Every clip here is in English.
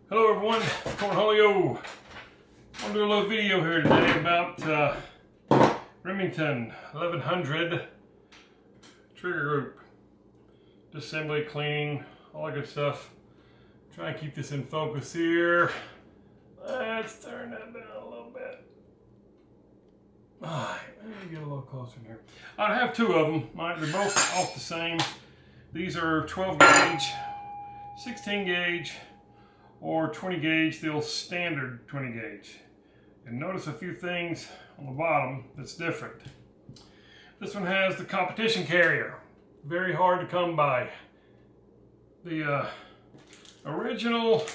Hello everyone, Cornholio. I'm doing a little video here today about Remington 1100 trigger group. Disassembly, cleaning, all that good stuff. Try and keep this in focus here. Let's turn that down a little bit. Alright, let me get a little closer in here. I have two of them. They're both off the same. These are 12 gauge, 16 gauge, or 20 gauge, the old standard 20 gauge. And notice a few things on the bottom that's different. This one has the competition carrier. Very hard to come by. The original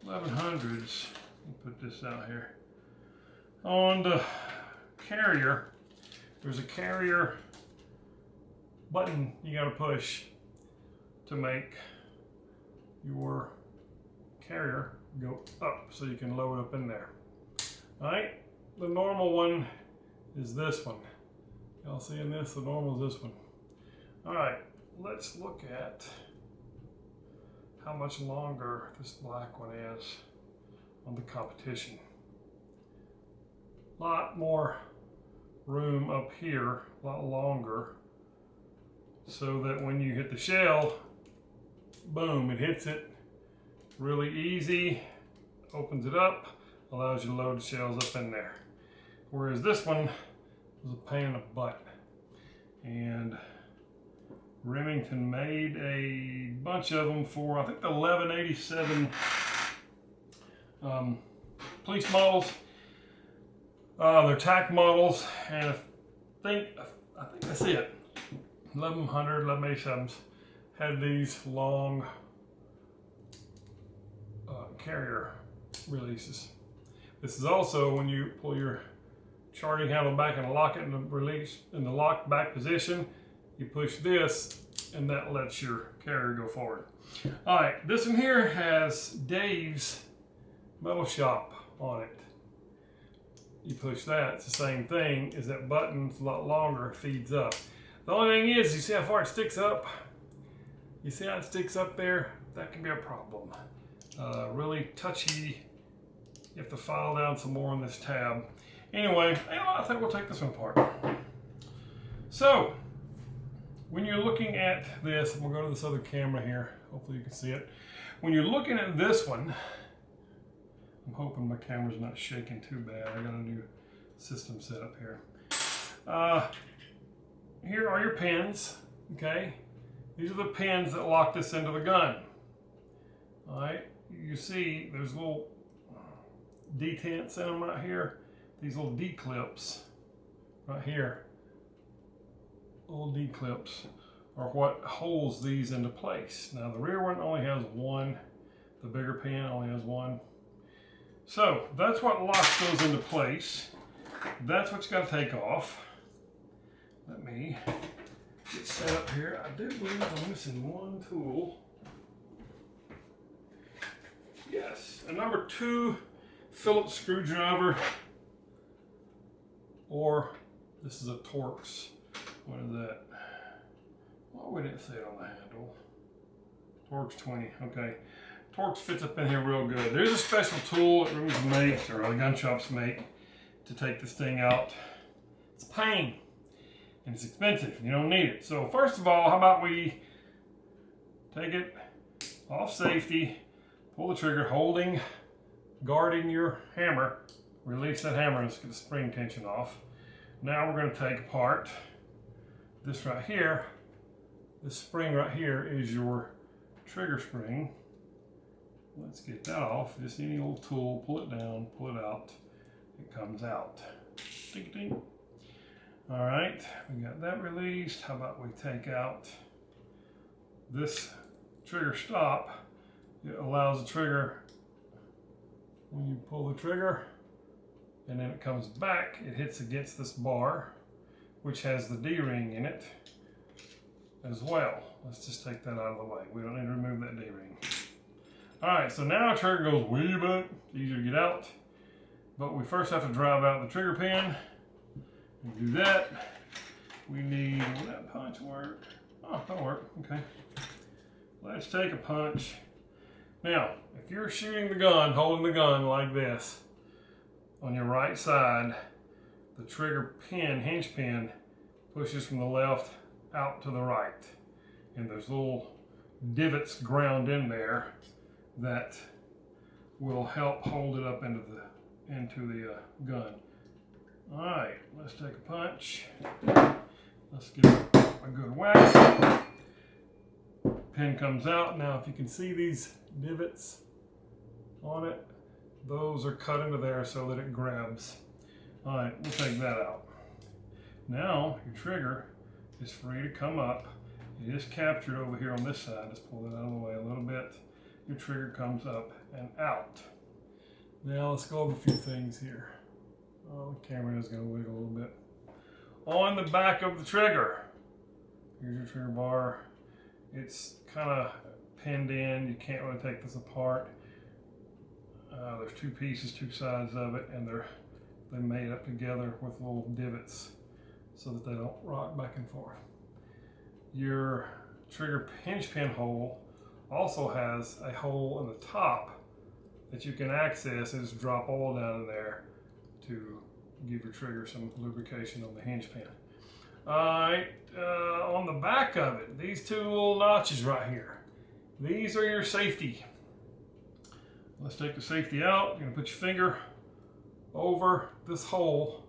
1100s, let me put this out here. On the carrier, there's a carrier button you gotta push to make your carrier go up so you can load up in there. Alright, the normal one is this one. Y'all seeing this? The normal is this one. Alright, let's look at how much longer this black one is on the competition. A lot more room up here, a lot longer, so that when you hit the shell, boom, it hits it really easy, opens it up, allows you to load the shells up in there. Whereas this one was a pain in the butt. And Remington made a bunch of them for, I think, the 1187 police models. They're tack models, and I think that's it. 1100, 1187s had these long carrier releases. This is also when you pull your charging handle back and lock it in the release in the locked back position. You push this, and that lets your carrier go forward. All right, this one here has Dave's Metal Shop on it. You push that, it's the same thing, is that button's a lot longer, it feeds up. The only thing is, you see how far it sticks up? You see how it sticks up there? That can be a problem. Really touchy. You have to file down some more on this tab. Anyway, I think we'll take this one apart. So, when you're looking at this, we'll go to this other camera here. Hopefully you can see it. When you're looking at this one, I'm hoping my camera's not shaking too bad. I got a new system set up here. Here are your pins, okay? These are the pins that lock this into the gun. All right, you see there's little detents in them right here. These little D-clips right here. Little D-clips are what holds these into place. Now the rear one only has one. The bigger pin only has one. So that's what locks those into place. That's what you got to take off. Let me get set up here. I do believe I'm missing one tool. Yes, a number 2 Phillips screwdriver, or this is a Torx. What is that? Why would it say it on the handle? Torx 20, okay. Torx fits up in here real good. There's a special tool that Remington makes, or the gun shops make, to take this thing out. It's a pain, and it's expensive. You don't need it. So first of all, how about we take it off safety, pull the trigger, guarding your hammer, release that hammer and get the spring tension off. Now we're going to take apart this right here. This spring right here is your trigger spring. Let's get that off. Just any old tool, pull it down, pull it out. It comes out. Ding, ding. All right, we got that released. How about we take out this trigger stop? It allows the trigger, when you pull the trigger, and then it comes back, it hits against this bar, which has the D-ring in it as well. Let's just take that out of the way. We don't need to remove that D-ring. All right, so now our trigger goes way back. It's easier to get out. But we first have to drive out the trigger pin. And do that. We need, will that punch work? Oh, that'll work, okay. Let's take a punch. Now, if you're shooting the gun, holding the gun like this, on your right side, the trigger pin, hinge pin, pushes from the left out to the right. And there's little divots ground in there that will help hold it up into the gun. All right, let's take a punch. Let's give it a good whack. Pin comes out. Now, if you can see these divots on it, those are cut into there so that it grabs. All right, we'll take that out. Now, your trigger is free to come up. It is captured over here on this side. Let's pull it out of the way a little bit. Your trigger comes up and out. Now, let's go over a few things here. Oh, the camera is going to wiggle a little bit. On the back of the trigger, here's your trigger bar. It's kind of pinned in. You can't really take this apart. There's two pieces, two sides of it, and they're made up together with little divots so that they don't rock back and forth. Your trigger hinge pin hole also has a hole in the top that you can access and just drop oil down in there to give your trigger some lubrication on the hinge pin. Alright, on the back of it, these two little notches right here, these are your safety. Let's take the safety out. You're going to put your finger over this hole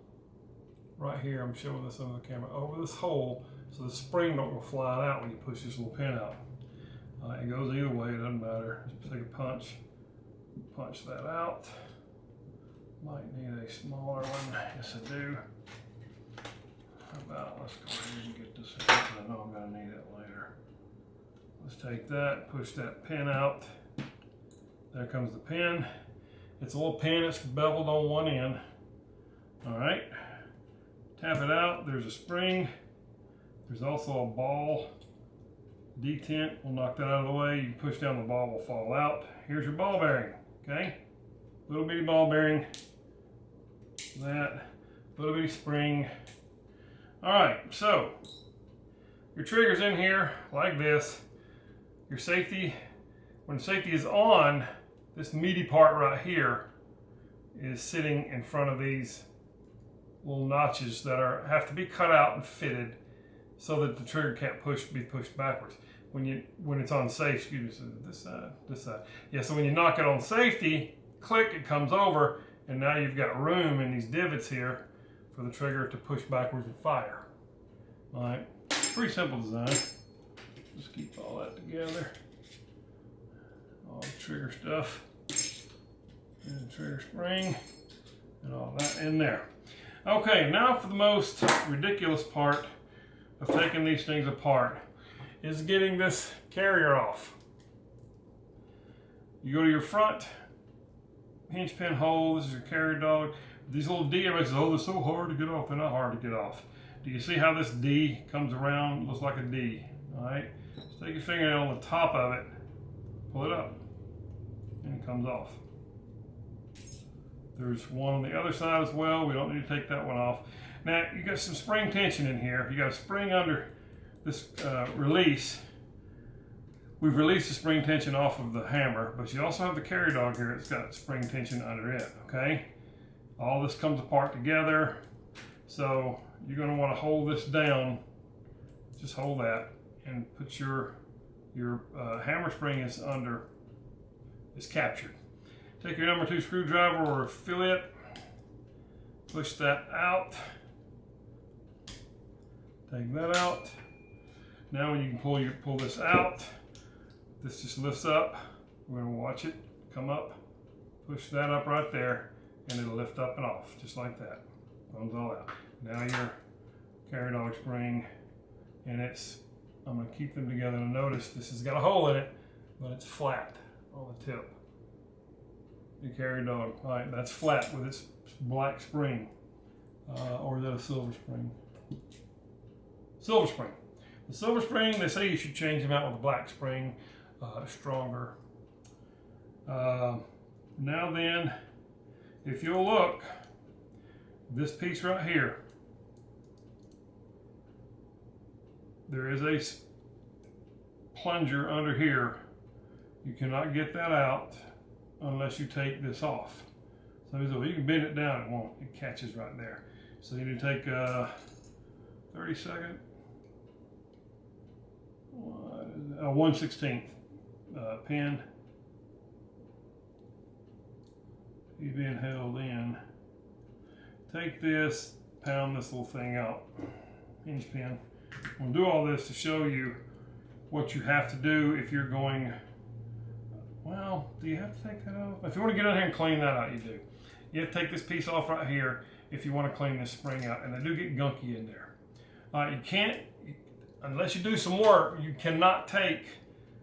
right here. I'm showing this on the camera. Over this hole so the spring don't go flying out when you push this little pin out. It goes either way, it doesn't matter. Just take a punch that out. Might need a smaller one. Yes, I do. How about, let's go ahead and get this out. I know I'm going to need it later. Let's take that, push that pin out. There comes the pin. It's a little pin, it's beveled on one end. All right, tap it out. There's a spring. There's also a ball detent. We'll knock that out of the way. You push down, the ball will fall out. Here's your ball bearing, okay? Little bitty ball bearing. That, little bitty spring. All right, so your trigger's in here like this. Your safety, when the safety is on, this meaty part right here is sitting in front of these little notches that have to be cut out and fitted so that the trigger can't be pushed backwards. When it's on safe, excuse me, this side. Yeah, so when you knock it on safety, click, it comes over, and now you've got room in these divots here for the trigger to push backwards and fire. All right, pretty simple design. Just keep all that together. All the trigger stuff, and the trigger spring, and all that in there. Okay, now for the most ridiculous part of taking these things apart is getting this carrier off. You go to your front hinge pin hole. This is your carrier dog. These little D, everybody says, oh, they're so hard to get off. They're not hard to get off. Do you see how this D comes around? Looks like a D, all right? Just take your fingernail on the top of it, pull it up, and it comes off. There's one on the other side as well. We don't need to take that one off. Now, you got some spring tension in here. You got a spring under this release. We've released the spring tension off of the hammer, but you also have the carrier dog here. It's got spring tension under it, okay? All this comes apart together. So you're gonna wanna hold this down. Just hold that and put your hammer spring is captured. Take your number 2 screwdriver or affiliate, push that out, take that out. Now when you can pull this out, this just lifts up. We're gonna watch it come up, push that up right there, and it'll lift up and off, just like that. Comes all out. Now your carrier dog spring, and I'm gonna keep them together, and notice this has got a hole in it, but it's flat on the tip. Your carrier dog, all right, that's flat with its black spring, or is that a silver spring? Silver spring. The silver spring, they say you should change them out with a black spring, stronger. Now then, if you'll look, this piece right here, there is a plunger under here. You cannot get that out unless you take this off. So you can bend it down, it won't. It catches right there. So you need to take a 30-second, 1/16 pin. He's being held in. Take this, pound this little thing out, hinge pin. We'll do all this to show you what you have to do if you're going, well, do you have to take that off? If you want to get in here and clean that out, you do. You have to take this piece off right here if you want to clean this spring out, and they do get gunky in there. You can't, unless you do some work, you cannot take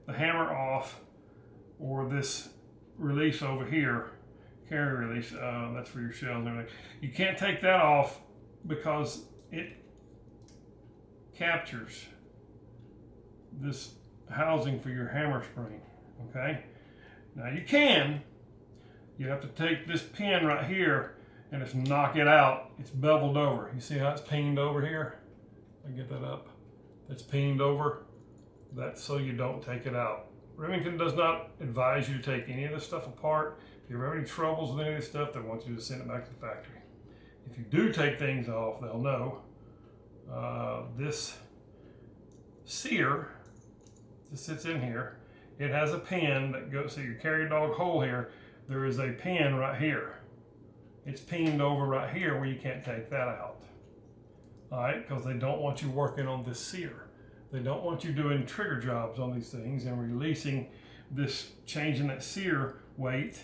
the hammer off or this release over here, carry release, that's for your shells and everything. You can't take that off because it captures this housing for your hammer spring, okay? Now you have to take this pin right here and just knock it out. It's beveled over. You see how it's peened over here? I get that up. It's peened over. That's so you don't take it out. Remington does not advise you to take any of this stuff apart. If you have any troubles with any of this stuff, they want you to send it back to the factory. If you do take things off, they'll know. This sear, this sits in here. It has a pin that goes, so your carry dog hole here, there is a pin right here. It's peened over right here where you can't take that out. All right, because they don't want you working on this sear. They don't want you doing trigger jobs on these things and releasing this, changing that sear weight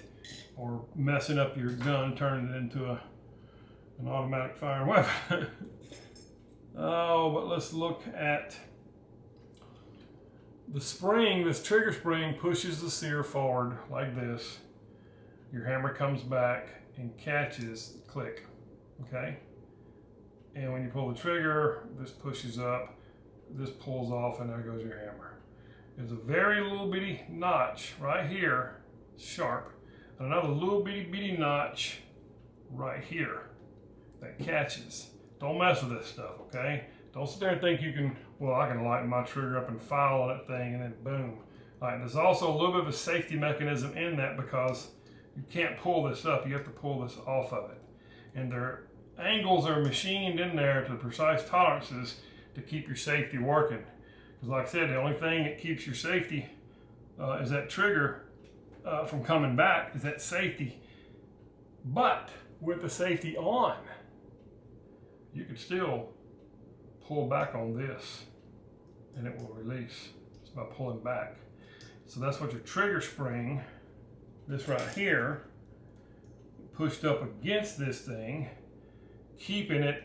or messing up your gun, turning it into an automatic firing weapon. Oh, but let's look at the spring. This trigger spring pushes the sear forward like this. Your hammer comes back and catches, click, okay? And when you pull the trigger, this pushes up, this pulls off, and there goes your hammer. There's a very little bitty notch right here, sharp, and another little bitty notch right here that catches. Don't mess with this stuff, okay? Don't sit there and think you can, well, I can lighten my trigger up and file on that thing and then boom. All right, there's also a little bit of a safety mechanism in that because you can't pull this up. You have to pull this off of it. And their angles are machined in there to precise tolerances to keep your safety working. Because like I said, the only thing that keeps your safety is that trigger from coming back, is that safety. But with the safety on, you can still pull back on this and it will release just by pulling back. So that's what your trigger spring, this right here, pushed up against this thing, keeping it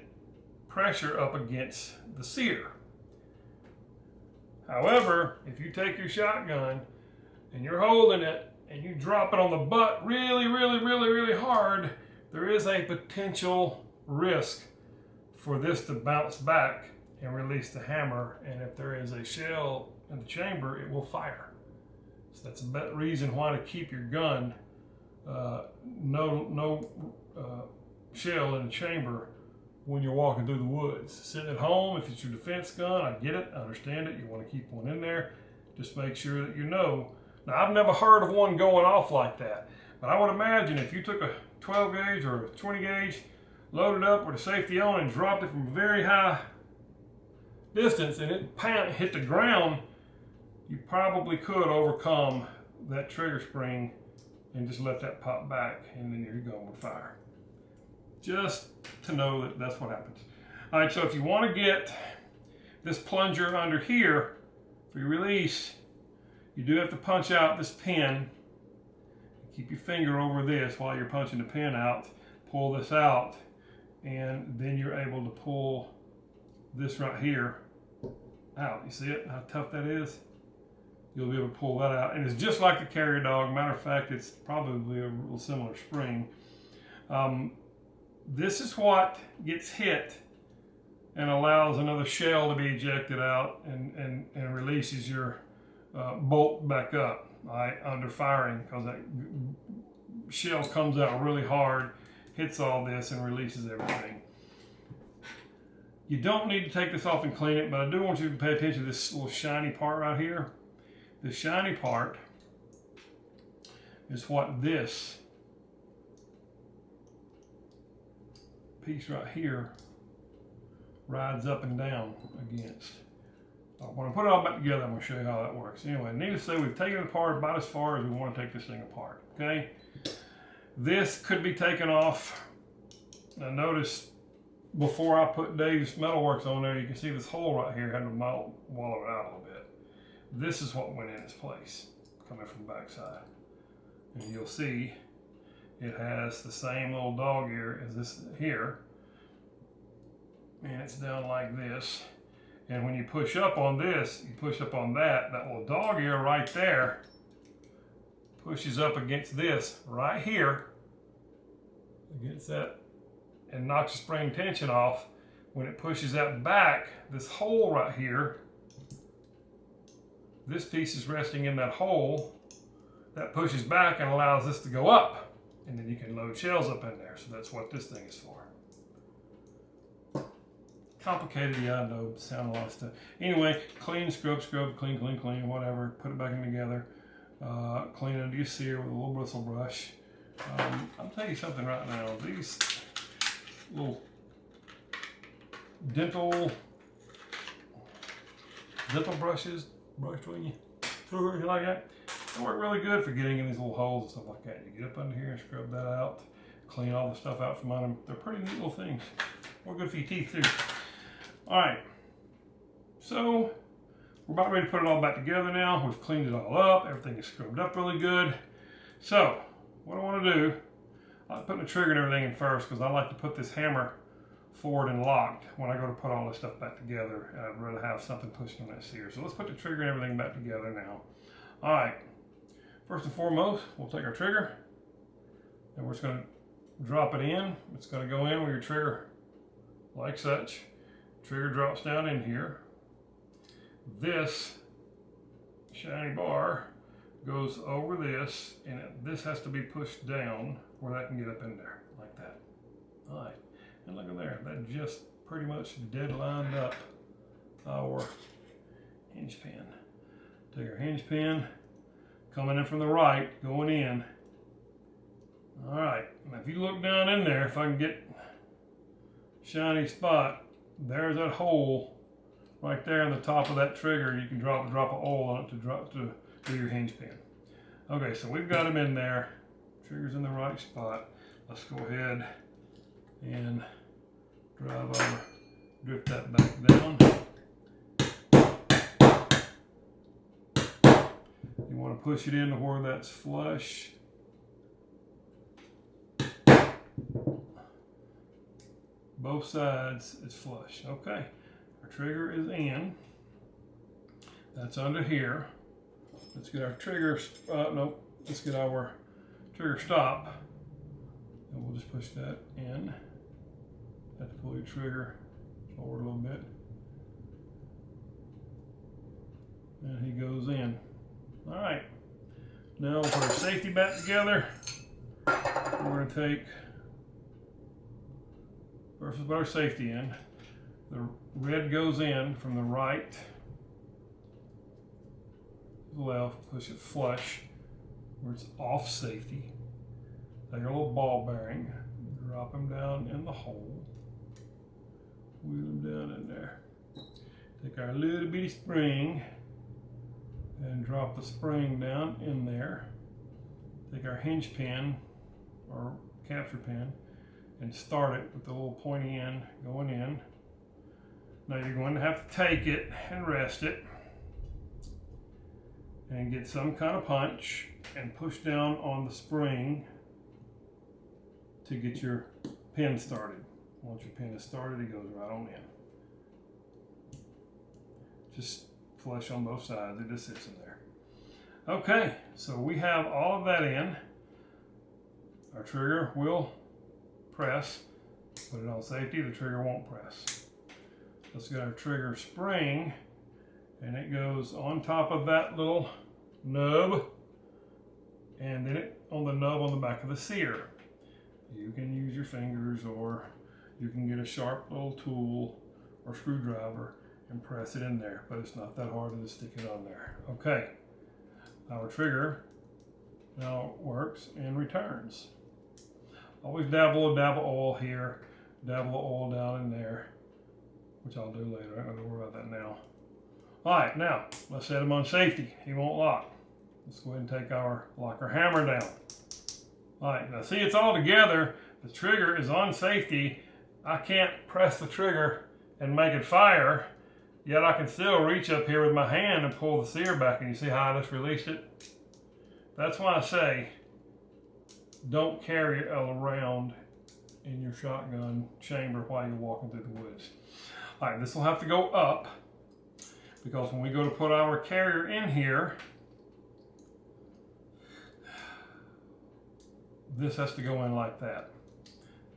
pressure up against the sear. However, if you take your shotgun and you're holding it and you drop it on the butt really hard, there is a potential risk for this to bounce back and release the hammer, and if there is a shell in the chamber, it will fire. So that's a reason why to keep your gun no shell in the chamber when you're walking through the woods. Sitting at home, if it's your defense gun, I get it, I understand it, you want to keep one in there. Just make sure that you know. Now, I've never heard of one going off like that, but I would imagine if you took a 12 gauge or a 20 gauge, loaded up with the safety on and dropped it from a very high distance and it hit the ground, you probably could overcome that trigger spring and just let that pop back, and then you're going with fire. Just to know that that's what happens. All right, so if you want to get this plunger under here for your release, you do have to punch out this pin. Keep your finger over this while you're punching the pin out. Pull this out, and then you're able to pull this right here out. You see it, how tough that is? You'll be able to pull that out. And it's just like the carrier dog. Matter of fact, it's probably a real similar spring. This is what gets hit and allows another shell to be ejected out and releases your bolt back up, right, under firing, because that shell comes out really hard, hits all this, and releases everything. You don't need to take this off and clean it, but I do want you to pay attention to this little shiny part right here. The shiny part is what this piece right here rides up and down against. When I put it all back together, I'm going to show you how that works. Anyway, needless to say, we've taken it apart about as far as we want to take this thing apart. Okay, this could be taken off. Now notice, before I put Dave's Metalworks on there, you can see this hole right here had to wallow it out a little bit. This is what went in its place, coming from the back side. And you'll see it has the same little dog ear as this here. And it's down like this. And when you push up on this, you push up on that, that little dog ear right there pushes up against this right here, against that, and knocks the spring tension off. When it pushes that back, this hole right here, this piece is resting in that hole, that pushes back and allows this to go up. And then you can load shells up in there. So that's what this thing is for. Complicated, yeah, I know, sound a lot of stuff. Anyway, clean, scrub, clean, whatever. Put it back in together. Clean under your sear with a little bristle brush. I'll tell you something right now. These little dental brushes, brush between you, like that, they work really good for getting in these little holes and stuff like that. You get up under here and scrub that out, clean all the stuff out from under them. They're pretty neat little things. Work good for your teeth too. All right, so we're about ready to put it all back together now. We've cleaned it all up. Everything is scrubbed up really good. So what I want to do, I'm putting the trigger and everything in first because I like to put this hammer forward and locked when I go to put all this stuff back together. I'd rather have something pushing on that sear. So let's put the trigger and everything back together now. All right, first and foremost, we'll take our trigger and we're just going to drop it in. It's going to go in with your trigger like such. Trigger drops down in here. This shiny bar goes over this, and this has to be pushed down where that can get up in there, like that. All right, and look at there, that just pretty much dead lined up our hinge pin. Take our hinge pin, coming in from the right, going in. All right, now if you look down in there, if I can get shiny spot, there's that hole right there on the top of that trigger. You can drop an oil on it to do your hinge pin. Okay, so we've got them in there. Trigger's in the right spot. Let's go ahead and drift that back down. You want to push it into where that's flush. Both sides is flush. Okay, our trigger is in. That's under here. Let's get our trigger, let's get our trigger stop. And we'll just push that in. Have to pull your trigger forward a little bit. And he goes in. All right, now we'll put our safety back together. We're going to take, first we'll put our safety in. The red goes in from the right to the left, push it flush where it's off safety. Take our little ball bearing, drop them down in the hole, wheel them down in there. Take our little bitty spring and drop the spring down in there. Take our hinge pin or capture pin and start it with the little pointy end going in. Now you're going to have to take it and rest it and get some kind of punch and push down on the spring to get your pin started. Once your pin is started, it goes right on in. Just flush on both sides, it just sits in there. Okay, so we have all of that in. Our trigger will press. Put it on safety, the trigger won't press. Let's get our trigger spring, and it goes on top of that little nub, and then it on the nub on the back of the sear. You can use your fingers, or you can get a sharp little tool or screwdriver and press it in there, but it's not that hard to just stick it on there. Okay, our trigger Now it works and returns. Always dabble a dab of oil here, dabble of oil down in there, which I'll do later. I'm not going to worry about that now. All right, now let's set him on safety. He won't lock. Let's go ahead and take our locker hammer down. All right, now see, it's all together. The trigger is on safety. I can't press the trigger and make it fire, yet I can still reach up here with my hand and pull the sear back, and you see how I just released it? That's why I say don't carry it around in your shotgun chamber while you're walking through the woods. All right, this will have to go up because when we go to put our carrier in here, this has to go in like that.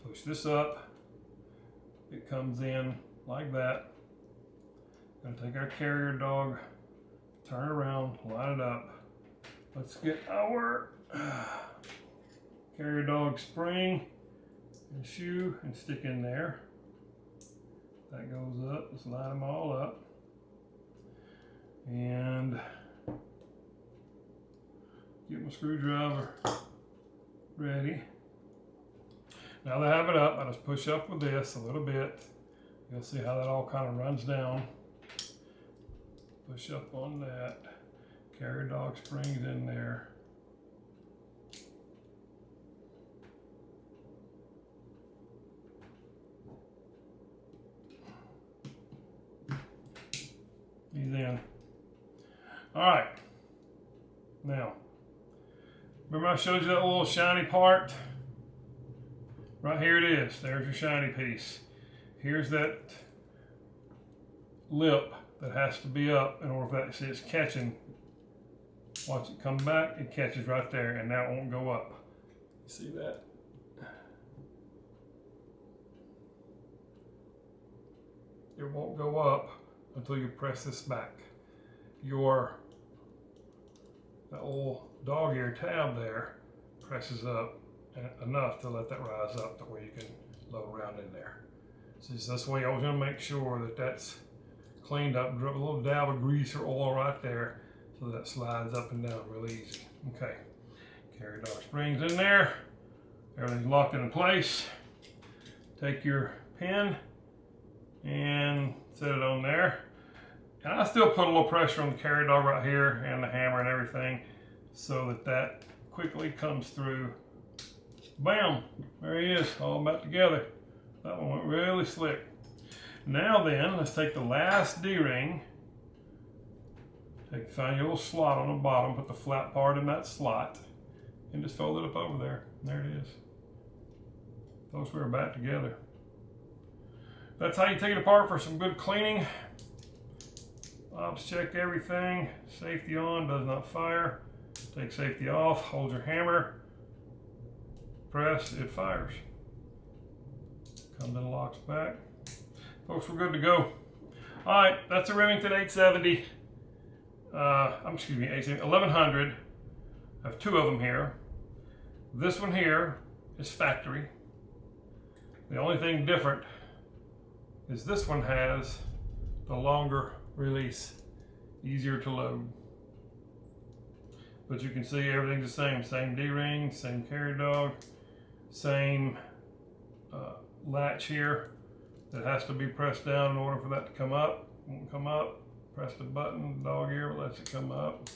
Push this up, it comes in like that. Gonna take our carrier dog, turn around, line it up. Let's get our carrier dog spring and shoe and stick in there. That goes up, let's line them all up. And get my screwdriver ready. Now that I have it up, I just push up with this a little bit. You'll see how that all kind of runs down. Push up on that. Carrier dog springs in there. He's in. All right. Now, remember I showed you that little shiny part? Right here it is. There's your shiny piece. Here's that lip that has to be up in order for that, see it's catching. Watch it come back, it catches right there, and now it won't go up. You see that? It won't go up until you press this back. That little dog ear tab there presses up enough to let that rise up to where you can load around in there. So this way I was going to make sure that that's cleaned up, drop a little dab of grease or oil right there so that slides up and down real easy. Okay, carrier dog springs in there, everything's locked into place. Take your pin and set it on there. And I still put a little pressure on the carrier dog right here and the hammer and everything so that quickly comes through. Bam, there he is, all back together. That one went really slick. Now then, let's take the last D-ring. Find your little slot on the bottom, put the flat part in that slot, and just fold it up over there. There it is. Those were back together. That's how you take it apart for some good cleaning. Ops check everything. Safety on, does not fire. Take safety off, hold your hammer, press, it fires. Comes and locks back. Folks, we're good to go. All right, that's a Remington 870. 1100. I have two of them here. This one here is factory. The only thing different is this one has the longer release, easier to load. But you can see everything's the same. Same D-ring, same carrier dog, same latch here that has to be pressed down in order for that to come up. Won't come up. Press the button, dog ear lets it come up.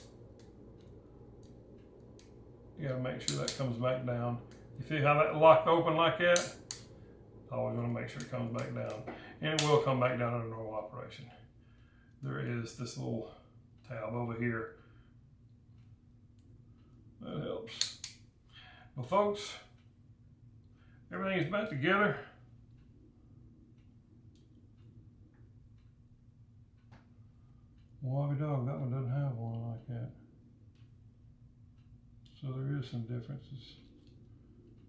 You gotta make sure that comes back down. You see how that locked open like that? Always want to make sure it comes back down. And it will come back down under normal operation. There is this little tab over here. That helps. Well, folks, everything is back together. Wobby dog, that one doesn't have one like that. So there is some differences.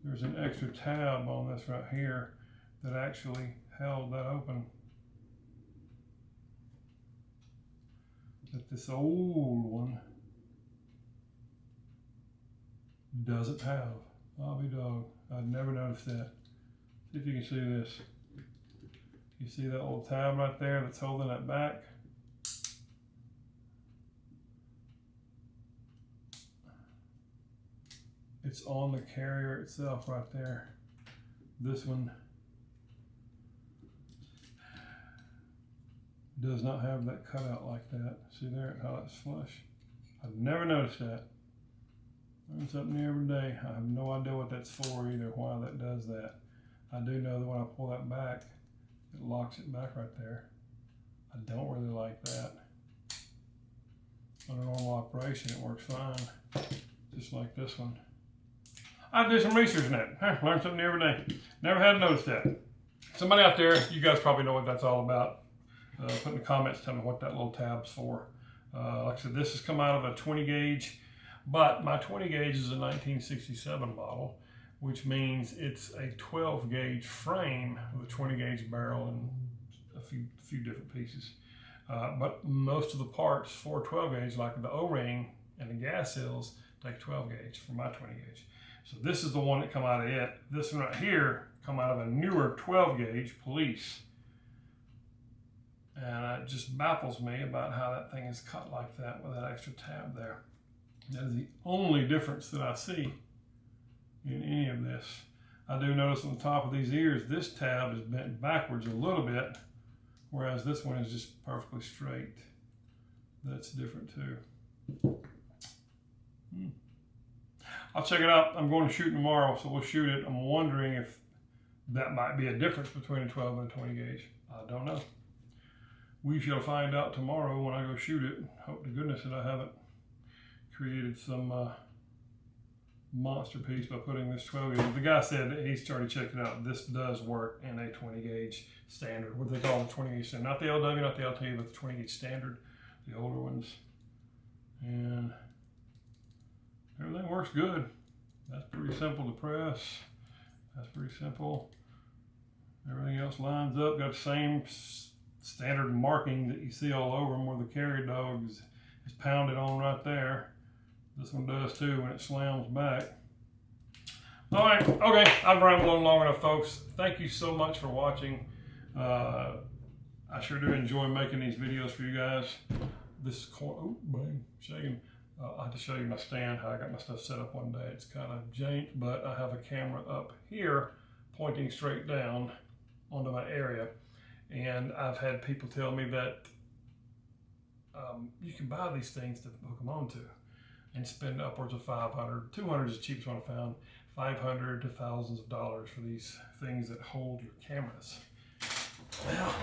There's an extra tab on this right here that actually held that open. That this old one doesn't have. Wobby dog, I'd never noticed that. See if you can see this. You see that little tab right there that's holding that back? It's on the carrier itself right there. This one does not have that cutout like that. See there how it's flush? I've never noticed that. Learn something new every day. I have no idea what that's for either, why that does that. I do know that when I pull that back, it locks it back right there. I don't really like that. On a normal operation, it works fine, just like this one. I do some research on that. Learn something new every day. Never had noticed that. Somebody out there, you guys probably know what that's all about. Put in the comments, tell me what that little tab's for. Like I said, this has come out of a 20 gauge, but my 20 gauge is a 1967 model, which means it's a 12 gauge frame with a 20 gauge barrel and a few different pieces. But most of the parts for 12 gauge, like the O-ring and the gas seals, take 12 gauge for my 20 gauge. So this is the one that come out of it. This one right here come out of a newer 12 gauge police. And it just baffles me about how that thing is cut like that with that extra tab there. That is the only difference that I see in any of this. I do notice on the top of these ears, this tab is bent backwards a little bit, whereas this one is just perfectly straight. That's different too. I'll check it out. I'm going to shoot tomorrow, so we'll shoot it. I'm wondering if that might be a difference between a 12 and a 20 gauge. I don't know. We shall find out tomorrow when I go shoot it. Hope to goodness that I haven't created some monster piece by putting this 12 gauge. The guy said that he started checking it out. This does work in a 20 gauge standard. What they call the 20 gauge standard. Not the LW, not the LT, but the 20 gauge standard. The older ones. And everything works good. That's pretty simple to press. That's pretty simple. Everything else lines up. Got the same standard marking that you see all over them where the carrier dog is pounded on right there. This one does too when it slams back. All right, okay, I've rambled on long enough, folks. Thank you so much for watching. I sure do enjoy making these videos for you guys. This corner, oh, bang, shaking. I have to show you my stand, how I got my stuff set up one day. It's kind of jank, but I have a camera up here pointing straight down onto my area. And I've had people tell me that you can buy these things to hook them onto and spend upwards of $500. $200 is the cheapest one I found. $500 to thousands of dollars for these things that hold your cameras. Well,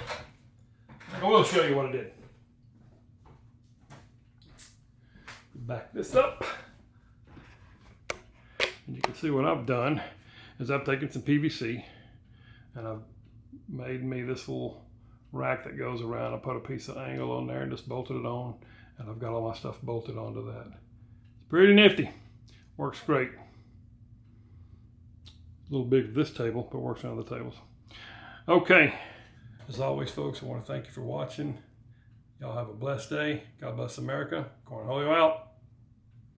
I will show you what I did. Back this up. And you can see what I've done is I've taken some PVC and I've made me this little rack that goes around. I put a piece of angle on there and just bolted it on, and I've got all my stuff bolted onto that. It's pretty nifty. Works great. A little big for this table, but works on other tables. Okay. As always, folks, I want to thank you for watching. Y'all have a blessed day. God bless America. Cornholio out.